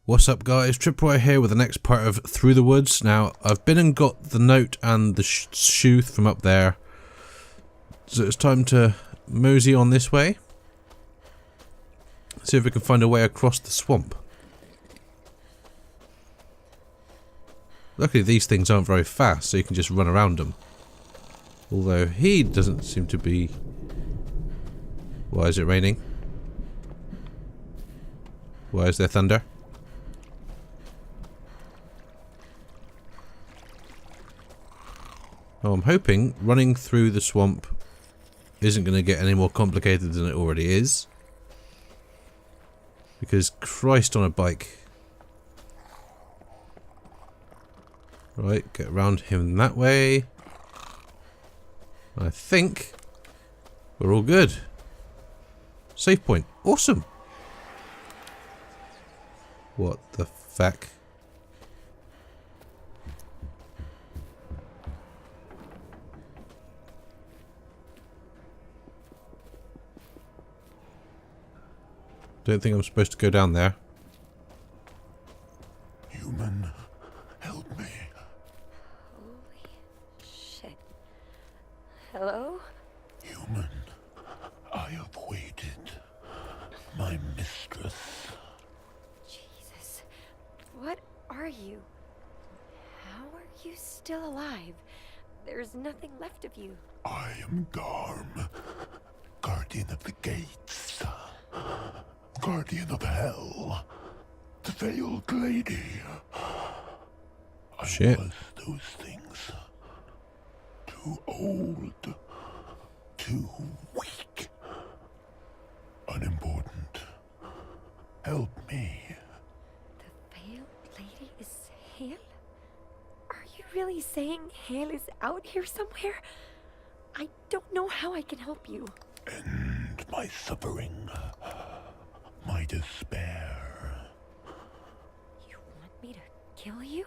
What's up guys, Tripwire here with the next part of Through the Woods. Now, I've been and got the note and the shoe from up there. So it's time to mosey on this way. See if we can find a way across the swamp. Luckily these things aren't very fast, so you can just run around them. Although he doesn't seem to be... Why is it raining? Why is there thunder? Oh, I'm hoping running through the swamp isn't going to get any more complicated than it already is. Because Christ on a bike. Right, get around him that way. I think we're all good. Save point. Awesome. What the fuck? Don't think I'm supposed to go down there. Human, help me. Holy shit. Hello? Human, I have waited. My mistress. Jesus. What are you? How are you still alive? There's nothing left of you. I am Garm, guardian of the gates. Guardian of hell. The veiled lady. Shit. I was those things. Too old. Too weak. Unimportant. Help me. The veiled lady is Hale? Are you really saying Hale is out here somewhere? I don't know how I can help you. End my suffering. My despair. You want me to kill you?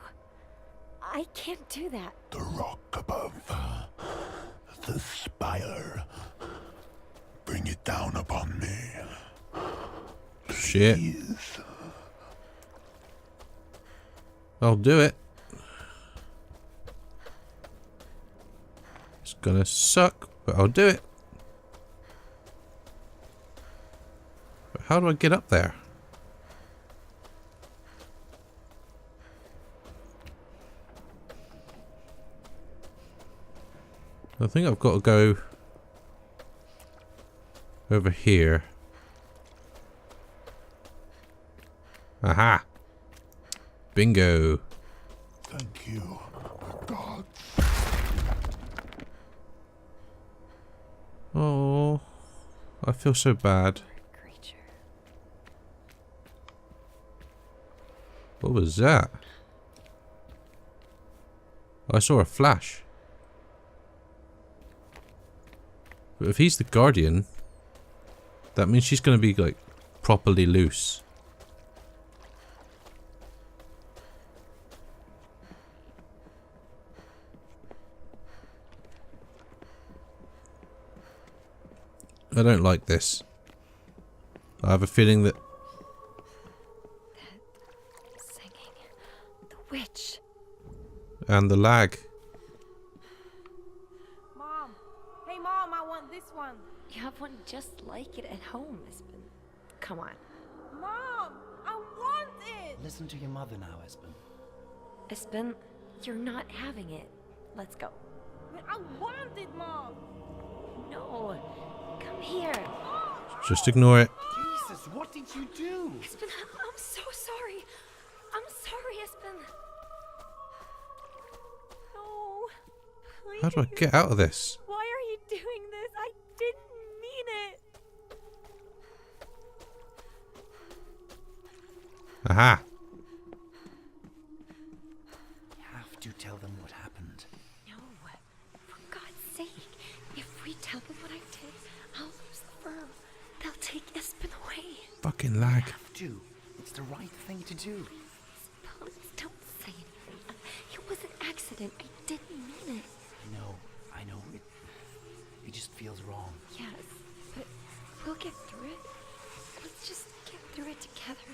I can't do that. The rock above. The spire. Bring it down upon me. Shit. Please. I'll do it. It's gonna suck, but I'll do it. But how do I get up there? I think I've got to go over here. Aha! Bingo! Thank you, God. Oh, I feel so bad. Creature. What was that? I saw a flash. But if he's the guardian, that means she's going to be like properly loose. I don't like this. I have a feeling that... That singing. The witch. And the lag. Mom! Hey Mom, I want this one! You have one just like it at home, Espen. Come on. Mom! I want it! Listen to your mother now, Espen. Espen, you're not having it. Let's go. But I want it, Mom! No. Come here. Just ignore it. Jesus, what did you do? Espen, I'm so sorry. I'm sorry, Espen. No. Please. How do I get out of this? Why are you doing this? I didn't mean it! Aha! You have to tell them what happened. No. For God's sake. If we tell them what I did, I'll lose the firm. They'll take Espen away. Fucking lag. You have to. It's the right thing to do. Please don't say anything. It was an accident. I didn't mean it. I know. It just feels wrong. Yes, but we'll get through it. Let's just get through it together.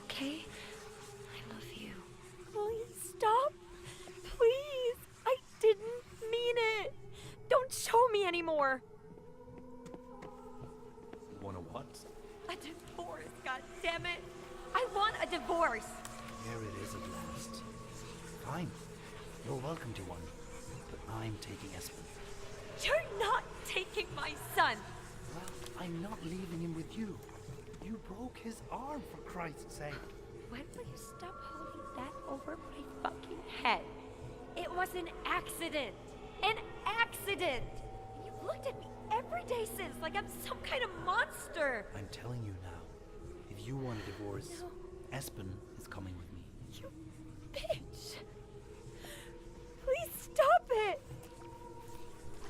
Okay? damn it! I want a divorce! There it is at last. Fine. You're welcome to one. But I'm taking Espen. You're not taking my son! Well, I'm not leaving him with you. You broke his arm, for Christ's sake. When will you stop holding that over my fucking head? It was an accident! An accident! And you've looked at me every day since like I'm some kind of monster! I'm telling you now. If you want a divorce, No. Espen is coming with me. You bitch! Please stop it!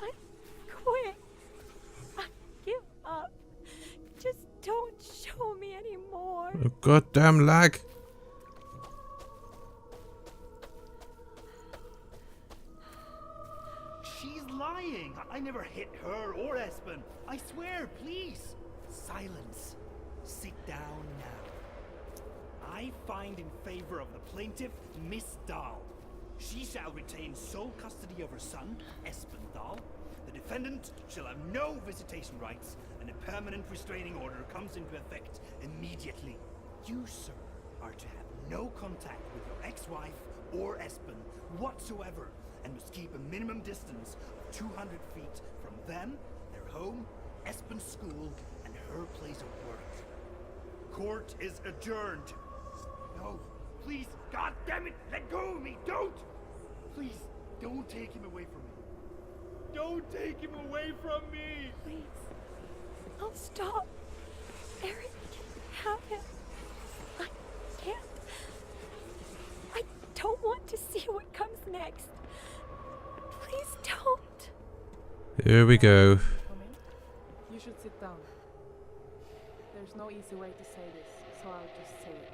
I quit. I give up. Just don't show me anymore. Oh, goddamn lag. She's lying! I never hit her or Espen. I swear, please. Silence. Sit down now. I find in favor of the plaintiff, Miss Dahl. She shall retain sole custody of her son, Espen Dahl. The defendant shall have no visitation rights, and a permanent restraining order comes into effect immediately. You, sir, are to have no contact with your ex-wife or Espen whatsoever, and must keep a minimum distance of 200 feet from them, their home, Espen's school, and her place of work. Court is adjourned. No, please, God damn it, let go of me, don't! Please, don't take him away from me. Don't take him away from me! Please. I'll stop. Eric can have him. I can't. I don't want to see what comes next. Please don't. Here we go. Come in. You should sit down. There's no easy way to say this, so I'll just say it.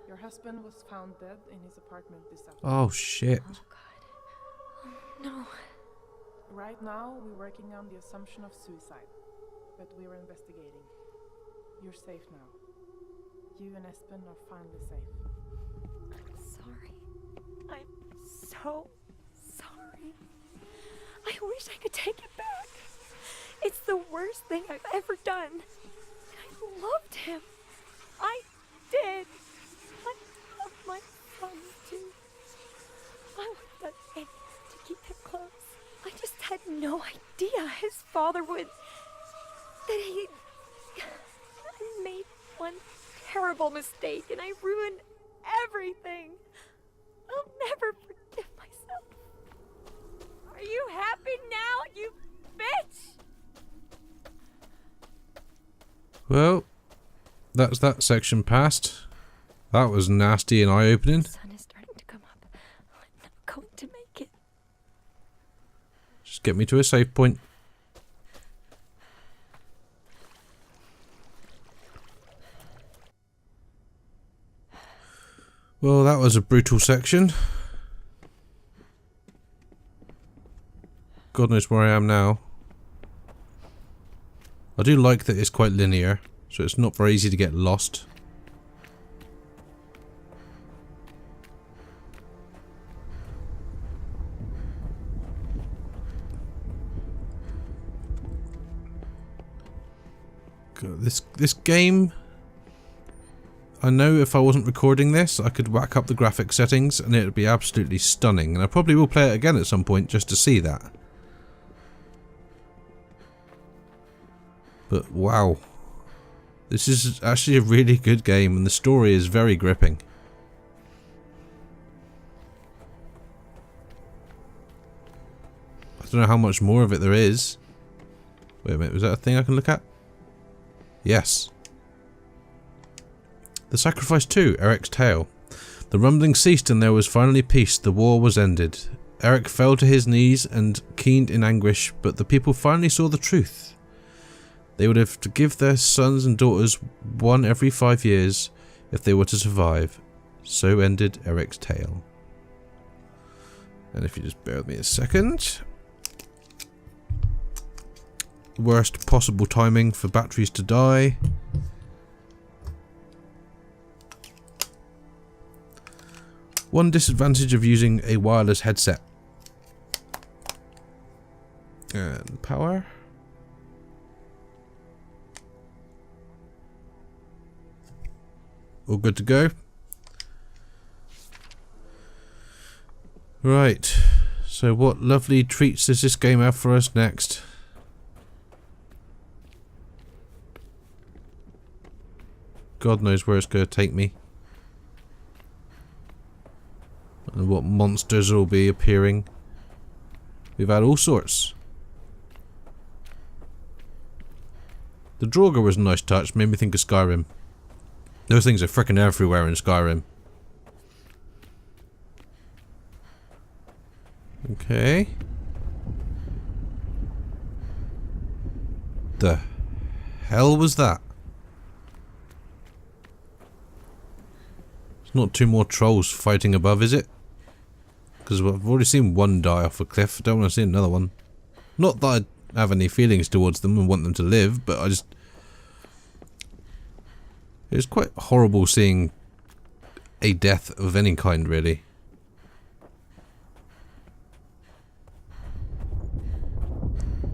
Your husband was found dead in his apartment this afternoon. Oh shit. Oh, God. Oh, no. Right now, we're working on the assumption of suicide, but we're investigating. You're safe now. You and Espen are finally safe. I'm sorry. I'm so sorry. I wish I could take it back. It's the worst thing I've ever done. I loved him. I did. I love my son too. I would have done anything to keep him close. I just had no idea his father would... that he... I made one terrible mistake and I ruined everything. I'll never forgive myself. Are you happy now, you bitch? Well, that's that section passed. That was nasty and eye-opening. The sun is starting to come up. I'm not going to make it. Just get me to a safe point. Well, that was a brutal section. God knows where I am now. I do like that it's quite linear, so it's not very easy to get lost. God, this game, I know if I wasn't recording this, I could whack up the graphic settings and it would be absolutely stunning, and I probably will play it again at some point just to see that. But wow, this is actually a really good game and the story is very gripping. I don't know how much more of it there is. Wait a minute, was that a thing I can look at? Yes. The Sacrifice 2, Eric's Tale. The rumbling ceased and there was finally peace. The war was ended. Eric fell to his knees and keened in anguish, but the people finally saw the truth. They would have to give their sons and daughters one every 5 years if they were to survive. So ended Eric's tale. And if you just bear with me a second. Worst possible timing for batteries to die. One disadvantage of using a wireless headset. And power. all good to go. Right, so what lovely treats does this game have for us next? God knows where it's going to take me. And what monsters will be appearing. We've had all sorts. The Draugr was a nice touch, made me think of Skyrim. Those things are frickin' everywhere in Skyrim. Okay. The hell was that? It's not two more trolls fighting above, is it? Because I've already seen one die off a cliff. I don't want to see another one. Not that I have any feelings towards them and want them to live, but I just... It's quite horrible seeing a death of any kind, really.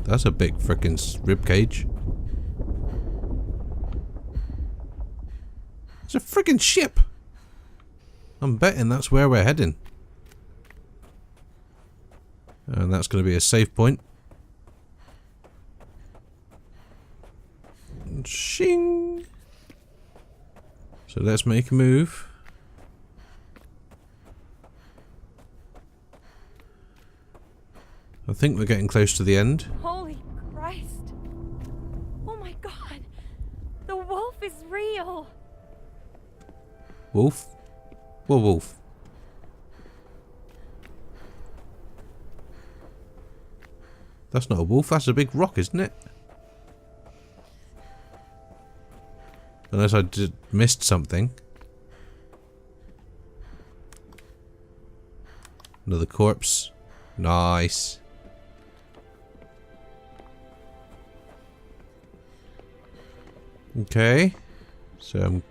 That's a big frickin' ribcage. It's a frickin' ship! I'm betting that's where we're heading. And that's going to be a save point. Shing! So let's make a move. I think we're getting close to the end. Holy Christ. Oh my god. The wolf is real. Wolf? What wolf? That's not a wolf, that's a big rock, isn't it? Unless I just missed something. Another corpse. Nice. Okay. So I'm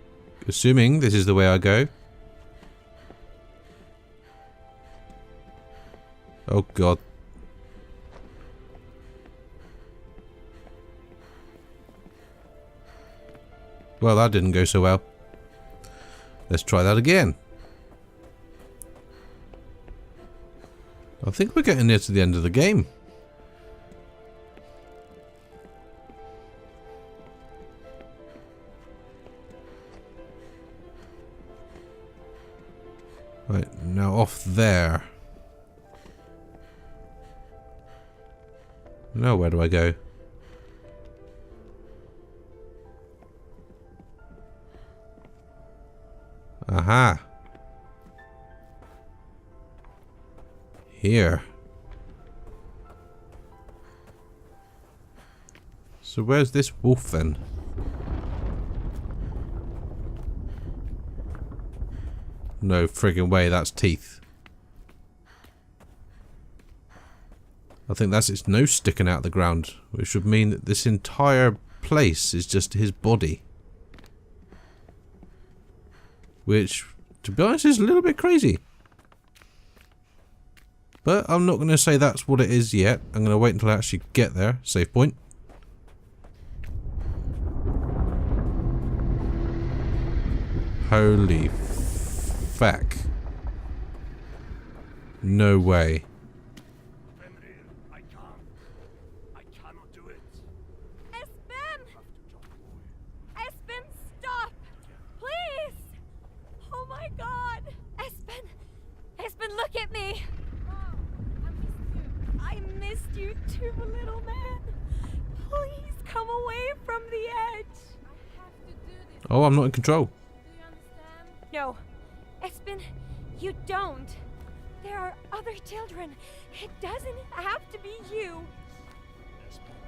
assuming this is the way I go. Oh god. Well, that didn't go so well. Let's try that again. I think we're getting near to the end of the game. Right, now off there. Now where do I go? Aha. Here. So where's this wolf then? No friggin' way, that's teeth. I think that's its nose sticking out of the ground, which would mean that this entire place is just his body. Which, to be honest, is a little bit crazy. But I'm not going to say that's what it is yet. I'm going to wait until I actually get there. Save point. Holy fuck. No way. I cannot do it. Espen! Espen, stop! Please! Oh my god! Espen! Espen, look at me! Mom, I missed you. I missed you too, little man. Please come away from the edge. I have to do this. Oh, I'm not in control. Do you understand? No. Espen, you don't. There are other children. It doesn't have to be you.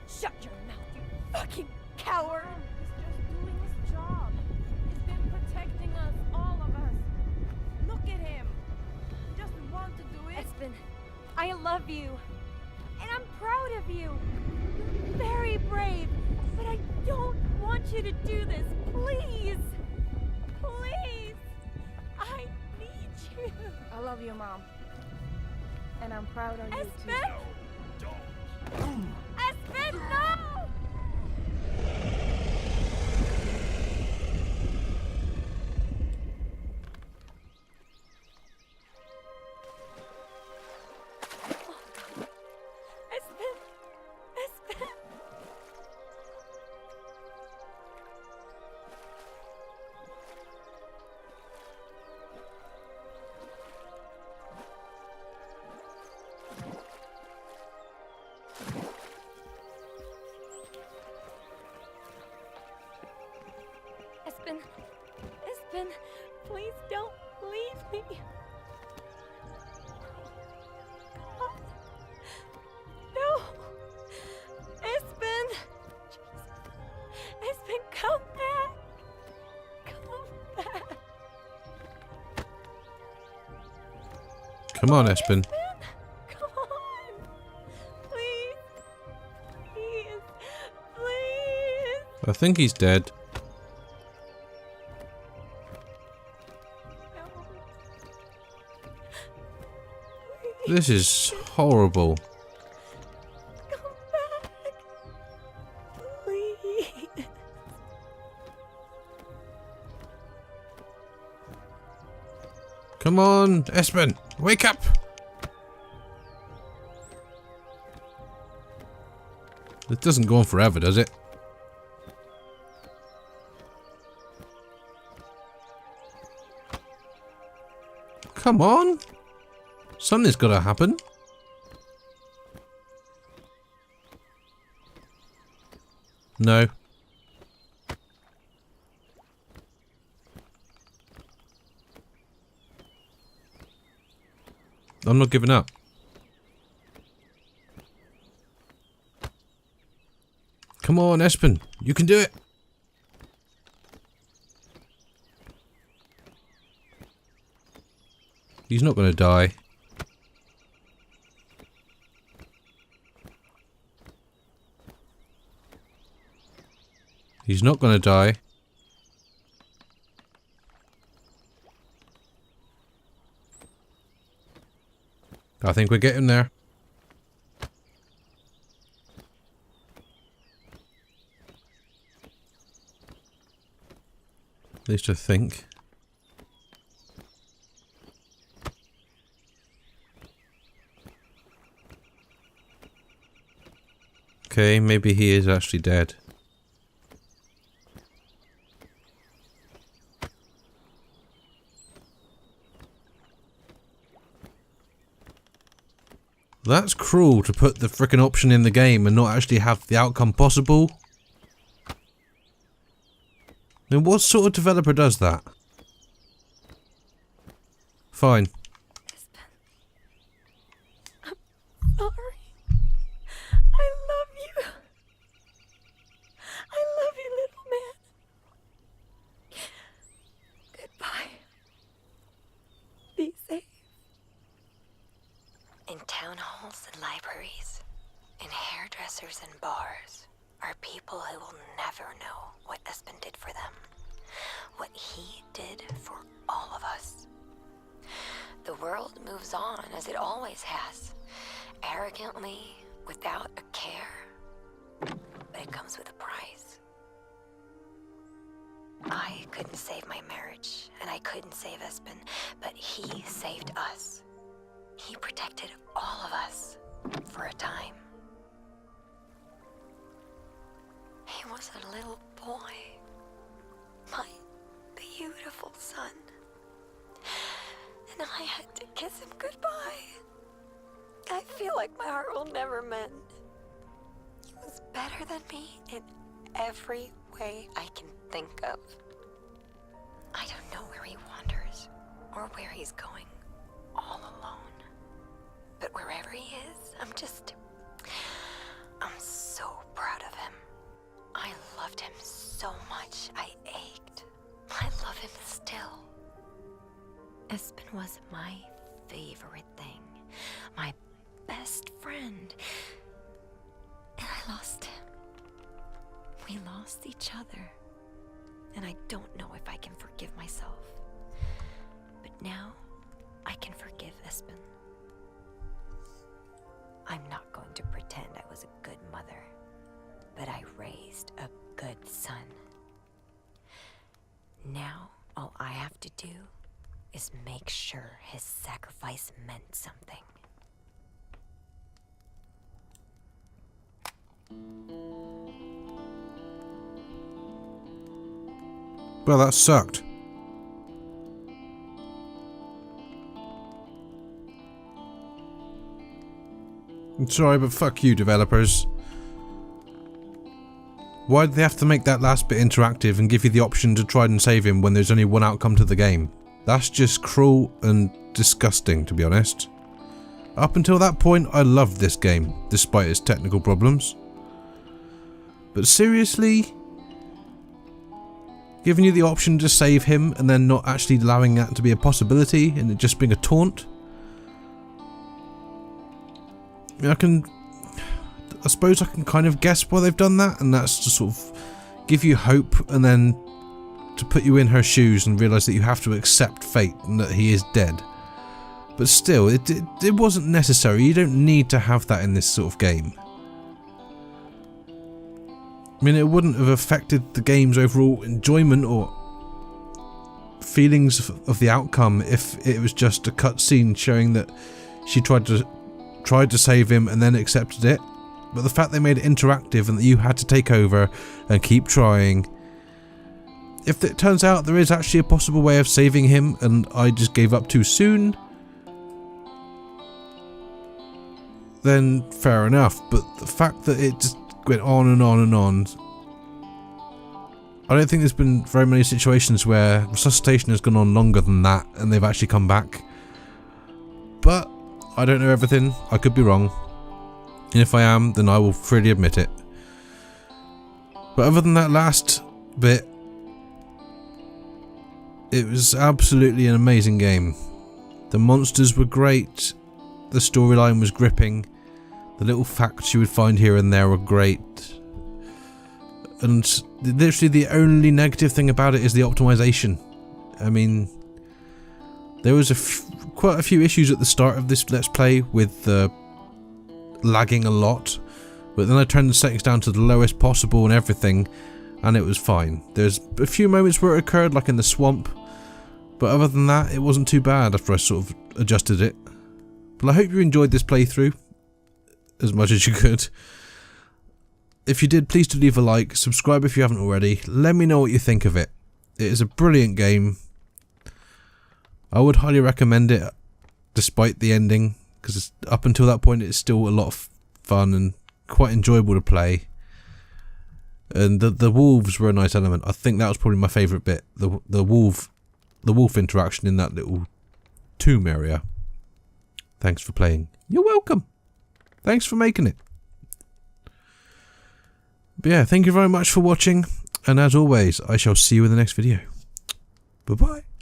Shut your mouth, you fucking coward! Mom, he's just doing his job. He's been protecting us, all of us. Look at him. He doesn't want to do it. Espen, I love you. And I'm proud of you. You're very brave. But I don't want you to do this. Please. Please. I need you. I love you, Mom. And I'm proud of you too. Espen! Espen, no! Please don't leave me. God. No. Espen. Espen, come back. Come back. Come on, Espen. Come on. Please. Please. Please. I think he's dead. This is horrible. Come back. Please. Come on, Espen, wake up! It doesn't go on forever, does it? Come on! Something's gotta happen. No. I'm not giving up. Come on, Espen. You can do it. He's not going to die. He's not going to die. I think we're getting there. At least I think. Okay, maybe he is actually dead. That's cruel to put the frickin' option in the game and not actually have the outcome possible. I mean, what sort of developer does that? Fine. I'm sorry. I love you. I love you, little man. Goodbye. Be safe. In town halls and libraries, in hairdressers and bars, are people who will never know what Espen did for them, what he did for all of us. The world moves on as it always has, arrogantly, without a care, but it comes with a price. I couldn't save my marriage, and I couldn't save Espen, but he saved us. He protected all of us for a time. He was a little boy, my beautiful son, and I had to kiss him goodbye. I feel like my heart will never mend. He was better than me in every way I can think of. I don't know where he wanders or where he's going all alone. But wherever he is, I'm so proud of him. I loved him so much, I ached. I love him still. Espen was my favorite thing, my best friend. And I lost him. We lost each other. And I don't know if I can forgive myself. But now, I can forgive Espen. I'm not going to pretend I was a good mother, but I raised a good son. Now, all I have to do is make sure his sacrifice meant something. Well, that sucked. I'm sorry, but fuck you, developers. Why did they have to make that last bit interactive and give you the option to try and save him when there's only one outcome to the game? That's just cruel and disgusting, to be honest. Up until that point, I loved this game, despite its technical problems. But seriously? Giving you the option to save him and then not actually allowing that to be a possibility and it just being a taunt? I suppose I can kind of guess why they've done that, and that's to sort of give you hope and then to put you in her shoes and realise that you have to accept fate and that he is dead. But still, it wasn't necessary. You don't need to have that in this sort of game. I mean, it wouldn't have affected the game's overall enjoyment or feelings of the outcome if it was just a cutscene showing that she tried to save him and then accepted it. But the fact they made it interactive and that you had to take over and keep trying. If it turns out there is actually a possible way of saving him and I just gave up too soon, then fair enough. But the fact that it just went on and on and on, I don't think there's been very many situations where resuscitation has gone on longer than that and they've actually come back. But I don't know everything, I could be wrong. And if I am, then I will freely admit it. But other than that last bit, it was absolutely an amazing game. The monsters were great, the storyline was gripping, the little facts you would find here and there were great. And literally the only negative thing about it is the optimization. I mean, there was quite a few issues at the start of this Let's Play with lagging a lot, but then I turned the settings down to the lowest possible and everything, and it was fine. There's a few moments where it occurred, like in the swamp, but other than that, it wasn't too bad after I sort of adjusted it. But I hope you enjoyed this playthrough as much as you could. If you did, please do leave a like, subscribe if you haven't already, let me know what you think of it. It is a brilliant game. I would highly recommend it, despite the ending, because up until that point it's still a lot of fun and quite enjoyable to play. And the wolves were a nice element. I think that was probably my favourite bit, the wolf interaction in that little tomb area. Thanks for playing. You're welcome. Thanks for making it. But yeah, thank you very much for watching, and as always, I shall see you in the next video. Bye bye.